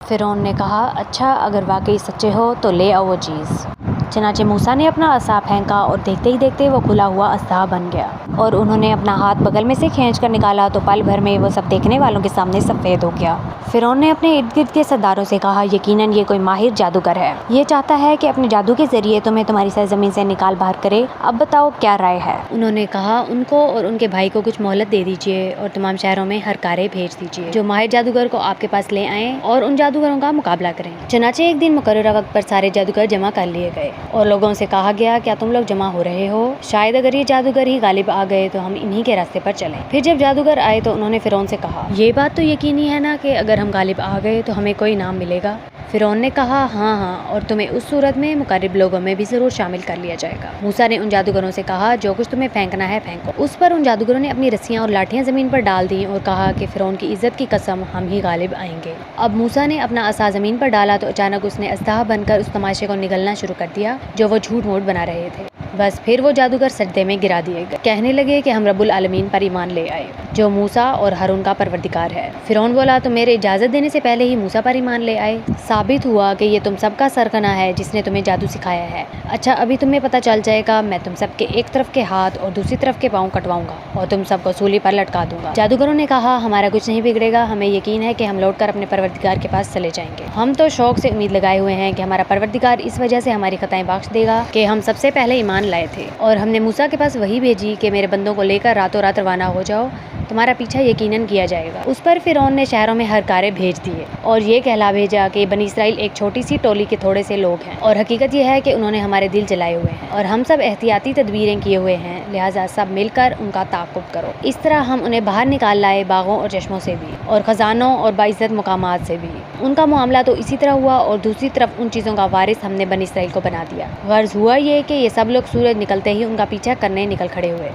فرعون نے کہا اچھا اگر واقعی سچے ہو تو لے آؤ وہ چیز۔ چنانچہ موسیٰ نے اپنا عصا پھینکا اور دیکھتے ہی دیکھتے وہ کھلا ہوا اژدہا بن گیا، اور انہوں نے اپنا ہاتھ بغل میں سے کھینچ کر نکالا تو پل بھر میں وہ سب دیکھنے والوں کے سامنے سفید ہو گیا۔ فرعون نے اپنے ارد گرد کے سرداروں سے کہا یقیناً یہ کوئی ماہر جادوگر ہے، یہ چاہتا ہے کہ اپنے جادو کے ذریعے تمہیں تمہاری سرزمین سے نکال باہر کرے، اب بتاؤ کیا رائے ہے؟ انہوں نے کہا ان کو اور ان کے بھائی کو کچھ مہلت دے دیجیے اور تمام شہروں میں ہرکارے بھیج دیجیے جو ماہر جادوگر کو آپ کے پاس لے آئیں اور ان جادوگروں کا مقابلہ کریں۔ چنانچہ ایک دن مقررہ وقت پر سارے جادوگر جمع کر لیے گئے اور لوگوں سے کہا گیا کیا تم لوگ جمع ہو رہے ہو؟ شاید اگر یہ جادوگر ہی غالب آ گئے تو ہم انہی کے راستے پر چلیں۔ پھر جب جادوگر آئے تو انہوں نے فرعون سے کہا یہ بات تو یقینی ہے نا کہ اگر ہم غالب آ گئے تو ہمیں کوئی انعام ملے گا؟ فرعون نے کہا ہاں ہاں، اور تمہیں اس صورت میں مقرب لوگوں میں بھی ضرور شامل کر لیا جائے گا۔ موسیٰ نے ان جادوگروں سے کہا جو کچھ تمہیں پھینکنا ہے پھینکو۔ اس پر ان جادوگروں نے اپنی رسیاں اور لاٹھیاں زمین پر ڈال دیں اور کہا کہ فرعون کی عزت کی قسم ہم ہی غالب آئیں گے۔ اب موسیٰ نے اپنا عصا زمین پر ڈالا تو اچانک اس نے اژدہا بن کر اس تماشے کو نگلنا شروع کر دیا جو وہ جھوٹ موٹ بنا رہے تھے۔ بس پھر وہ جادوگر سجدے میں گرا دیے گئے، کہنے لگے کہ ہم رب العالمین پر ایمان لے آئے جو موسیٰ اور ہارون کا پروردگار ہے۔ فرعون بولا تم میرے اجازت دینے سے پہلے ہی موسیٰ پر ایمان لے آئے؟ ثابت ہوا کہ یہ تم سب کا سرغنہ ہے جس نے تمہیں جادو سکھایا ہے۔ اچھا ابھی تمہیں پتہ چل جائے گا، میں تم سب کے ایک طرف کے ہاتھ اور دوسری طرف کے پاؤں کٹواؤں گا اور تم سب کو سولی پر لٹکا دوں گا۔ جادوگروں نے کہا ہمارا کچھ نہیں بگڑے گا، ہمیں یقین ہے کہ ہم لوٹ کر اپنے پروردگار کے پاس چلے جائیں گے۔ ہم تو شوق سے امید لگائے ہوئے ہیں کہ ہمارا پروردگار اس وجہ سے ہماری خطائیں بخش دے گا کہ ہم سب سے پہلے ایمان لائے تھے، اور ہم نے موسیٰ کے پاس وحی بھیجی کہ میرے بندوں کو لے کر راتوں رات روانہ ہو جاؤ، تمہارا پیچھا یقیناً کیا جائے گا۔ اس پر فرعون نے شہروں میں ہرکارے بھیج دیے اور یہ کہلا بھیجا کہ بنی اسرائیل ایک چھوٹی سی ٹولی کے تھوڑے سے لوگ ہیں، اور حقیقت یہ ہے کہ انہوں نے ہمارے دل جلائے ہوئے ہیں اور ہم سب احتیاطی تدبیریں کیے ہوئے ہیں، لہٰذا سب مل کر ان کا تعاقب کرو۔ اس طرح ہم انہیں باہر نکال لائے باغوں اور چشموں سے بھی اور خزانوں اور باعزت مقامات سے بھی۔ ان کا معاملہ تو اسی طرح ہوا، اور دوسری طرف ان چیزوں کا وارث ہم نے بنی اسرائیل کو بنا دیا۔ غرض ہوا یہ کہ یہ سب لوگ سورج نکلتے ہی ان کا پیچھا کرنے نکل کھڑے ہوئے۔